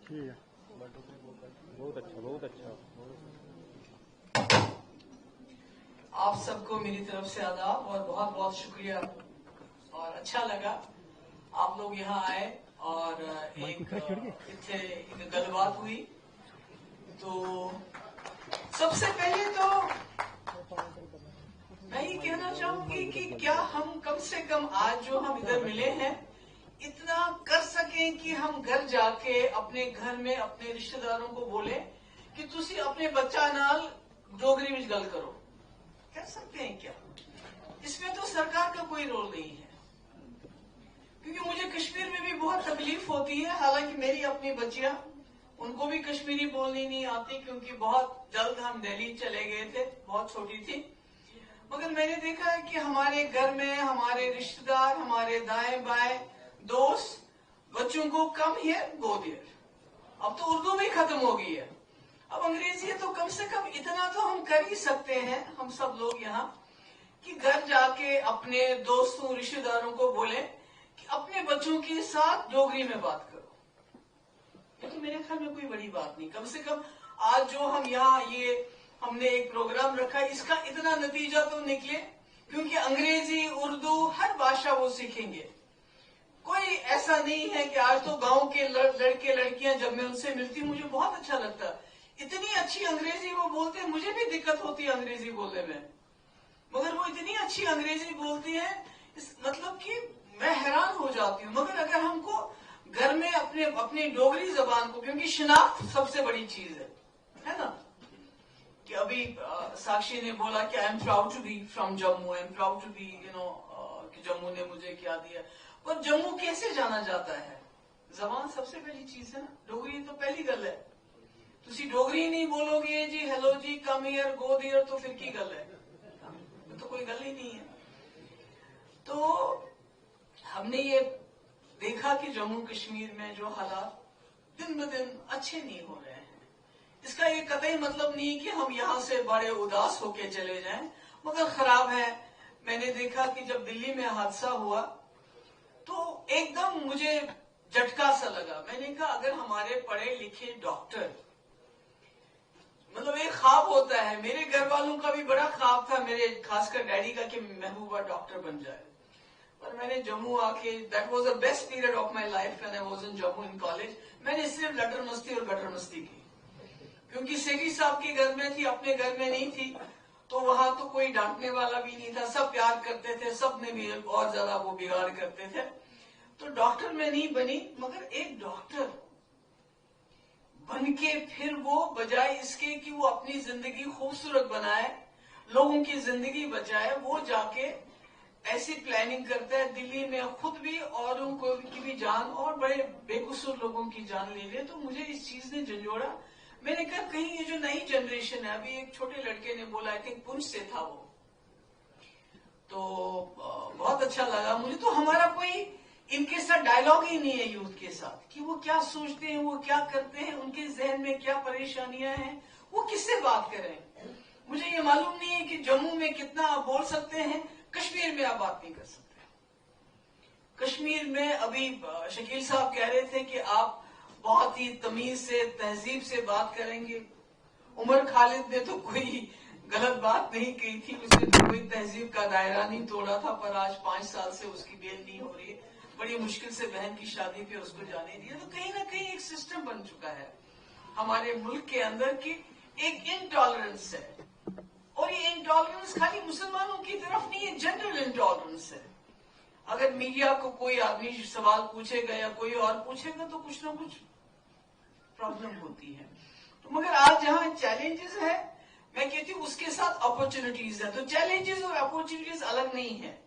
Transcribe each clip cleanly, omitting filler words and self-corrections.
ठीक है, बहुत अच्छा, बहुत अच्छा। आप सबको मेरी तरफ से आदाब और बहुत बहुत शुक्रिया, और अच्छा लगा आप लोग यहाँ आए और एक गलबात हुई। तो सबसे पहले तो मैं ये कहना चाहूंगी कि क्या हम कम से कम आज जो हम इधर मिले हैं इतना कर सकें कि हम घर जाके अपने घर में अपने रिश्तेदारों को बोले कि तुसी अपने बच्चा नाल डोगरी में गल करो। कह सकते हैं क्या? इसमें तो सरकार का कोई रोल नहीं है, क्योंकि मुझे कश्मीर में भी बहुत तकलीफ होती है। हालांकि मेरी अपनी बच्चियां, उनको भी कश्मीरी बोलनी नहीं आती, क्योंकि बहुत जल्द हम दिल्ली चले गए थे, बहुत छोटी थी। मगर मैंने देखा है कि हमारे घर में हमारे रिश्तेदार, हमारे दाएं बाएं दोस्त बच्चों को कम हियर गो देयर। अब तो उर्दू भी खत्म हो गई है, अब अंग्रेजी है। तो कम से कम इतना तो हम कर ही सकते हैं, हम सब लोग यहाँ, कि घर जाके अपने दोस्तों रिश्तेदारों को बोले कि अपने बच्चों के साथ डोगरी में बात करो। ये तो मेरे ख्याल में कोई बड़ी बात नहीं। कम से कम आज जो हम यहाँ ये हमने एक प्रोग्राम रखा, इसका इतना नतीजा तो निकले, क्योंकि अंग्रेजी उर्दू हर भाषा वो सीखेंगे। कोई ऐसा नहीं है कि आज तो गांव के लड़के लड़कियां, जब मैं उनसे मिलती हूँ मुझे बहुत अच्छा लगता है, इतनी अच्छी अंग्रेजी वो बोलते हैं। मुझे भी दिक्कत होती है अंग्रेजी बोलने में, मगर वो इतनी अच्छी अंग्रेजी बोलती है, मतलब कि मैं हैरान हो जाती हूँ। मगर अगर हमको घर में अपनी डोगरी जबान को, क्योंकि शिनाख्त सबसे बड़ी चीज है ना, कि अभी साक्षी ने बोला कि I am proud to be from Jammu, I am proud to be कि जम्मू ने मुझे क्या दिया। पर जम्मू कैसे जाना जाता है? जबान सबसे पहली चीज है ना, डोगरी तो पहली गल है। तुसी डोगरी नहीं बोलोगे जी, हेलो जी, कम हियर गो देयर, तो फिर की गल है? तो कोई गल ही नहीं है। तो हमने ये देखा कि जम्मू कश्मीर में जो हालात दिन ब दिन अच्छे नहीं हो रहे हैं। इसका ये कतई मतलब नहीं कि हम यहाँ से बड़े उदास होके चले जाएं, मगर खराब है। मैंने देखा कि जब दिल्ली में हादसा हुआ तो एकदम मुझे झटका सा लगा। मैंने कहा अगर हमारे पढ़े लिखे डॉक्टर, मतलब एक ख्वाब होता है, मेरे घर वालों का भी बड़ा ख्वाब था, मेरे खासकर डैडी का, कि महबूबा डॉक्टर बन जाए। पर मैंने जम्मू आके, that was the best period of my life when I was in Jammu in college. मैंने सिर्फ लटर मस्ती और गटर मस्ती की, क्योंकि सेठी साहब के घर में थी, अपने घर में नहीं थी। तो वहां तो कोई डांटने वाला भी नहीं था, सब प्यार करते थे, सब में भी और ज्यादा वो बिगाड़ करते थे। तो डॉक्टर में नहीं बनी, मगर एक डॉक्टर बन के फिर वो बजाय इसके कि वो अपनी जिंदगी खूबसूरत बनाए, लोगों की जिंदगी बचाए, वो जाके ऐसी प्लानिंग करता है दिल्ली में खुद भी औरों को की भी जान, और बड़े बेकसूर लोगों की जान ले ले। तो मुझे इस चीज ने झंझोड़ा। मैंने कहा कहीं ये जो नई जनरेशन है, अभी एक छोटे लड़के ने बोला, आई थिंक पुंछ से था वो, तो बहुत अच्छा लगा मुझे। तो हमारा कोई इनके साथ डायलॉग ही नहीं है यूथ के साथ, कि वो क्या सोचते हैं, वो क्या करते हैं, उनके जहन में क्या परेशानियां हैं, वो किससे बात करें। मुझे ये मालूम नहीं है कि जम्मू में कितना आप बोल सकते हैं, कश्मीर में आप बात नहीं कर सकते। कश्मीर में अभी शकील साहब कह रहे थे कि आप बहुत ही तमीज से, तहजीब से बात करेंगे। उमर खालिद ने तो कोई गलत बात नहीं कही थी, उसने तो कोई तहजीब का दायरा नहीं तोड़ा था, पर आज 5 साल से उसकी बेल नहीं हो रही है। बड़ी मुश्किल से बहन की शादी पे उसको जाने दिया। तो कहीं ना कहीं एक सिस्टम बन चुका है हमारे मुल्क के अंदर की एक इनटॉलरेंस है, और ये इनटॉलरेंस खाली मुसलमानों की तरफ नहीं है, जनरल इनटॉलरेंस है। अगर मीडिया को कोई आदमी सवाल पूछेगा या कोई और पूछेगा तो कुछ ना कुछ प्रॉब्लम होती है। तो मगर आज जहां चैलेंजेस है, मैं कहती हूँ उसके साथ अपॉर्चुनिटीज है। तो चैलेंजेस और अपॉर्चुनिटीज अलग नहीं है,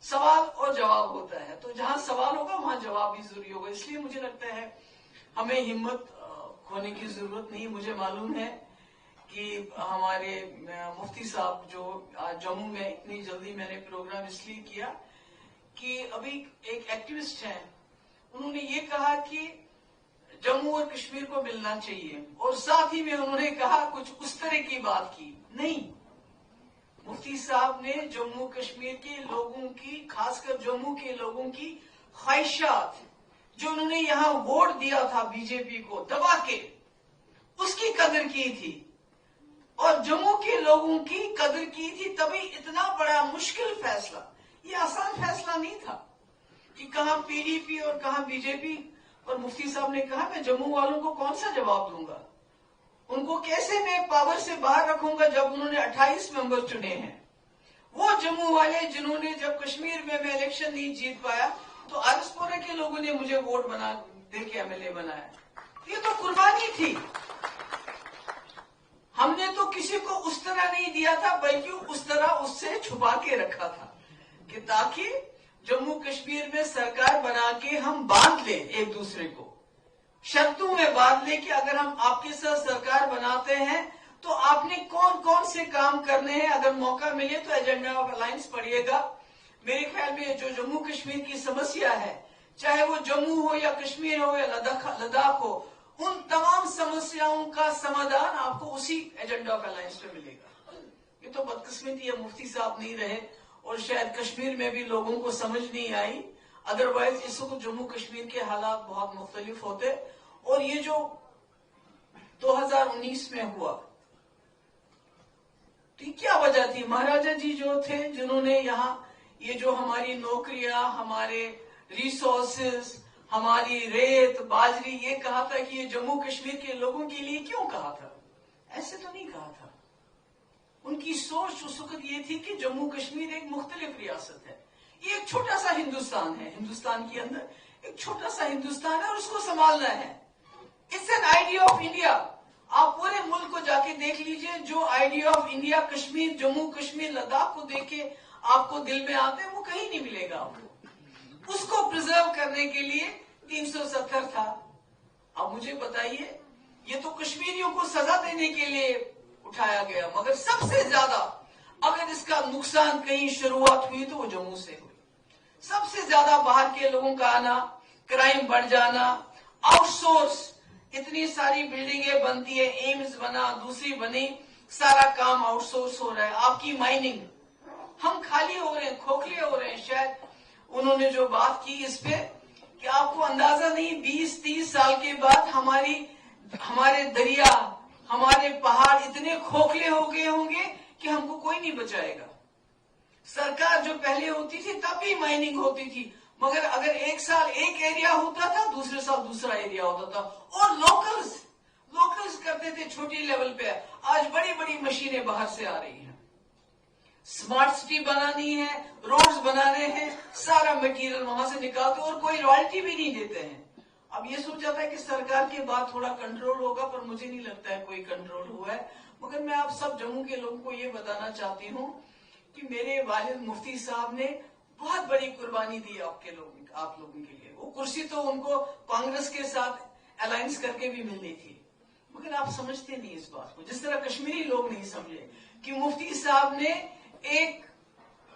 सवाल और जवाब होता है। तो जहां सवाल होगा वहां जवाब भी जरूरी होगा। इसलिए मुझे लगता है हमें हिम्मत खोने की जरूरत नहीं। मुझे मालूम है कि हमारे मुफ्ती साहब जो आज जम्मू में, इतनी जल्दी मैंने प्रोग्राम इसलिए किया कि अभी एक एक्टिविस्ट हैं, उन्होंने ये कहा कि जम्मू और कश्मीर को मिलना चाहिए, और साथ ही में उन्होंने कहा कुछ उस तरह की बात की नहीं। मुफ्ती साहब ने जम्मू कश्मीर के लोगों की, खासकर जम्मू के लोगों की ख्वाहिशात, जो उन्होंने यहाँ वोट दिया था बीजेपी को दबा के, उसकी कदर की थी और जम्मू के लोगों की कदर की थी, तभी इतना बड़ा मुश्किल फैसला, ये आसान फैसला नहीं था कि कहां पीडीपी और कहां बीजेपी। और मुफ्ती साहब ने कहा मैं जम्मू वालों को कौन सा जवाब दूंगा, उनको कैसे मैं पावर से बाहर रखूंगा जब उन्होंने 28 मेंबर चुने हैं। वो जम्मू वाले जिन्होंने जब कश्मीर में मैं इलेक्शन नहीं जीत पाया तो आरसपुरा के लोगों ने मुझे वोट बना दे के एमएलए बनाया, ये तो कुर्बानी थी। हमने तो किसी को उस तरह नहीं दिया था, बल्कि उस तरह उससे छुपा के रखा था कि ताकि जम्मू कश्मीर में सरकार बना के हम बांध ले एक दूसरे को, शर्तों में बांध ले कि अगर हम आपके साथ सरकार बनाते हैं तो आपने कौन कौन से काम करने हैं, अगर मौका मिले तो एजेंडा ऑफ अलायंस पढ़िएगा। मेरे ख्याल में जो जम्मू कश्मीर की समस्या है, चाहे वो जम्मू हो या कश्मीर हो या लद्दाख हो, उन तमाम समस्याओं का समाधान आपको उसी एजेंडा ऑफ अलायंस में मिलेगा। ये तो बदकिस्मती है मुफ्ती साहब नहीं रहे और शायद कश्मीर में भी लोगों को समझ नहीं आई, अदरवाइज इस वक्त जम्मू कश्मीर के हालात बहुत मुख्तलिफ होते। और ये जो 2019 में हुआ, तो क्या वजह थी? महाराजा जी जो थे, जिन्होंने यहाँ ये जो हमारी नौकरियां, हमारे रिसोर्सेज, हमारी रेत बाजरी, ये कहा था कि ये जम्मू कश्मीर के लोगों के लिए क्यों कहा था? ऐसे तो नहीं कहा था। उनकी सोच उस वक्त ये थी कि जम्मू कश्मीर एक मुख्तलिफ रियासत है, ये एक छोटा सा हिंदुस्तान है, हिंदुस्तान के अंदर एक छोटा सा हिंदुस्तान है और उसको संभालना है। It's an idea of India. आप पूरे मुल्क को जाके देख लीजिए, जो idea of India Kashmir, Jammu Kashmir, Ladakh को देख के आपको दिल में आते हैं, वो कहीं नहीं मिलेगा आपको। उसको प्रिजर्व करने के लिए 370 था। अब मुझे बताइए, ये तो कश्मीरियों को सजा देने के लिए उठाया गया, मगर सबसे ज्यादा अगर इसका नुकसान कहीं शुरुआत हुई तो वो जम्मू से हुई। सबसे ज्यादा बाहर के लोगों का आना, क्राइम बढ़ जाना, आउटसोर्स, इतनी सारी बिल्डिंगें बनती है, एम्स बना, दूसरी बनी, सारा काम आउटसोर्स हो रहा है। आपकी माइनिंग, हम खाली हो रहे हैं, खोखले हो रहे हैं। शायद उन्होंने जो बात की इस पे कि आपको अंदाजा नहीं, 20-30 साल के बाद हमारे दरिया, हमारे पहाड़ इतने खोखले हो गए होंगे कि हमको कोई नहीं बचाएगा। सरकार जो पहले होती थी तब भी माइनिंग होती थी, मगर अगर एक साल एक एरिया होता था, दूसरे साल दूसरा एरिया होता था, और लोकल्स करते थे छोटी लेवल पे। आज बड़ी बड़ी मशीनें बाहर से आ रही हैं, स्मार्ट सिटी बनानी है, रोड्स बनाने हैं, सारा मटेरियल वहां से निकालते और कोई रॉयल्टी भी नहीं देते हैं। अब ये सोचा था कि सरकार के बाद थोड़ा कंट्रोल होगा, पर मुझे नहीं लगता है कोई कंट्रोल हुआ है। मगर मैं आप सब जम्मू के लोगों को ये बताना चाहती हूँ कि मेरे वालिद मुफ्ती साहब ने बहुत बड़ी कुर्बानी दी आप लोगों के लिए। वो कुर्सी तो उनको कांग्रेस के साथ अलायंस करके भी मिलनी थी, मगर आप समझते नहीं इस बात को, जिस तरह कश्मीरी लोग नहीं समझे कि मुफ्ती साहब ने एक,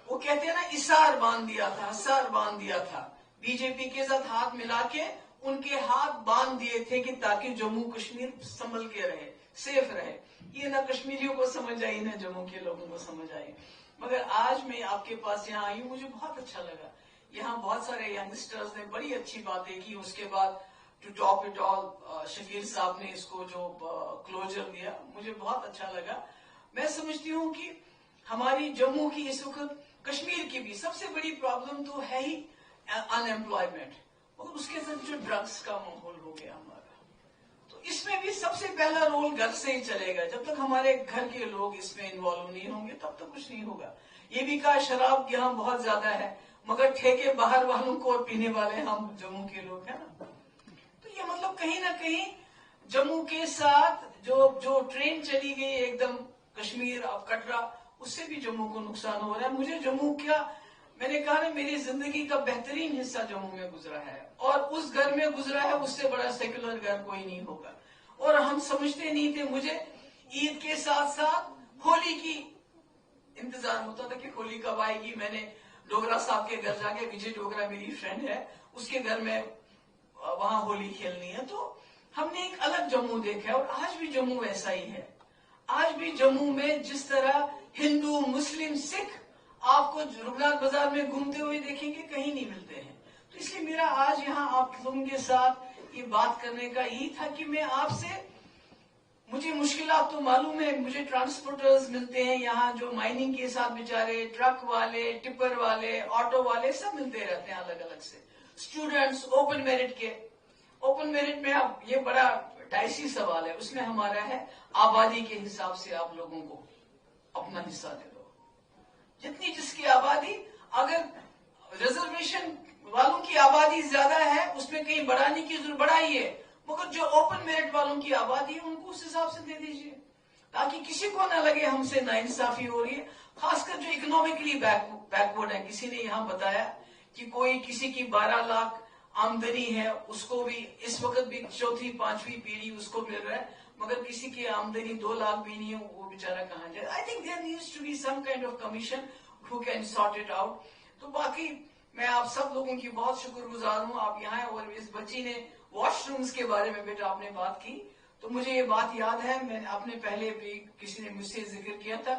वो कहते हैं ना, इसार बांध दिया था, बीजेपी के साथ हाथ मिला के उनके हाथ बांध दिए थे कि ताकि जम्मू कश्मीर संभल के रहे, सेफ रहे। ये ना कश्मीरियों को समझ आई, ना जम्मू के लोगों को समझ आई। मगर आज मैं आपके पास यहाँ आई हूँ, मुझे बहुत अच्छा लगा। यहाँ बहुत सारे यंगस्टर्स ने बड़ी अच्छी बातें की। उसके बाद to top it all, Shakeel साहब ने इसको जो क्लोजर दिया, मुझे बहुत अच्छा लगा। मैं समझती हूँ कि हमारी जम्मू की इस वक्त, कश्मीर की भी सबसे बड़ी प्रॉब्लम तो है ही अनएम्प्लॉयमेंट, और उसके साथ जो ड्रग्स का माहौल हो गया हमारा, तो इसमें भी सबसे पहला रोल घर से ही चलेगा। जब तक हमारे घर के लोग इसमें इन्वॉल्व नहीं होंगे तब तक कुछ नहीं होगा। ये भी कहा शराब यहाँ बहुत ज्यादा है, मगर ठेके बाहर वालों को पीने वाले हम जम्मू के लोग हैं ना। तो ये मतलब कहीं ना कहीं जम्मू के साथ जो ट्रेन चली गई एकदम कश्मीर और कटरा, उससे भी जम्मू को नुकसान हो रहा है। मुझे जम्मू क्या, मैंने कहा ना, मेरी जिंदगी का बेहतरीन हिस्सा जम्मू में गुजरा है, और उस घर में गुजरा है, उससे बड़ा सेकुलर घर कोई नहीं होगा। और हम समझते नहीं थे, मुझे ईद के साथ साथ होली की इंतजार होता था कि होली कब आएगी। मैंने डोगरा साहब के घर जाके, विजय डोगरा मेरी फ्रेंड है, उसके घर में वहां होली खेलनी है। तो हमने एक अलग जम्मू देखा है, और आज भी जम्मू वैसा ही है। आज भी जम्मू में जिस तरह हिंदू, मुस्लिम, सिख आपको रघुनाथ बाजार में घूमते हुए देखेंगे, कहीं नहीं मिलते हैं। तो اس لیے میرا آج یہاں آپ لوگوں کے ساتھ یہ بات کرنے کا یہی تھا کہ میں آپ سے، مجھے مشکلات تو معلوم ہے، مجھے ٹرانسپورٹرز ملتے ہیں یہاں جو مائننگ کے ساتھ بیچارے، ٹرک والے، ٹپر والے، آٹو والے سب ملتے رہتے ہیں الگ الگ سے، اسٹوڈنٹس اوپن میرٹ کے۔ اوپن میرٹ میں اب یہ بڑا ڈائسی سوال ہے، اس میں ہمارا ہے آبادی کے حساب سے آپ لوگوں کو اپنا حصہ دے دو، جتنی جس کی آبادی، اگر ریزرویشن والوں کی آبادی زیادہ ہے اس میں کہیں بڑھانے کی ضرورت بڑھائیے، مگر جو اوپن میرٹ والوں کی آبادی ہے ان کو اس حساب سے دے دیجیے، تاکہ کسی کو نہ لگے ہم سے ناانصافی ہو رہی ہے، خاص کر جو اکنامکلی بیکورڈ ہے۔ کسی نے یہاں بتایا کہ کوئی کسی کی 12 لاکھ آمدنی ہے، اس کو بھی اس وقت بھی چوتھی پانچویں پیڑھی اس کو مل رہا ہے، مگر کسی کی آمدنی 2 لاکھ بھی نہیں ہے، وہ بیچارہ کہاں جائے؟ I think there needs to be some kind of commission who can sort it out. تو باقی میں آپ سب لوگوں کی بہت شکر گزار ہوں، آپ یہاں ہیں، اور اس بچی نے واش رومز کے بارے میں بیٹا آپ نے بات کی تو مجھے یہ بات یاد ہے، میں آپ نے پہلے بھی کسی نے مجھ سے ذکر کیا تھا،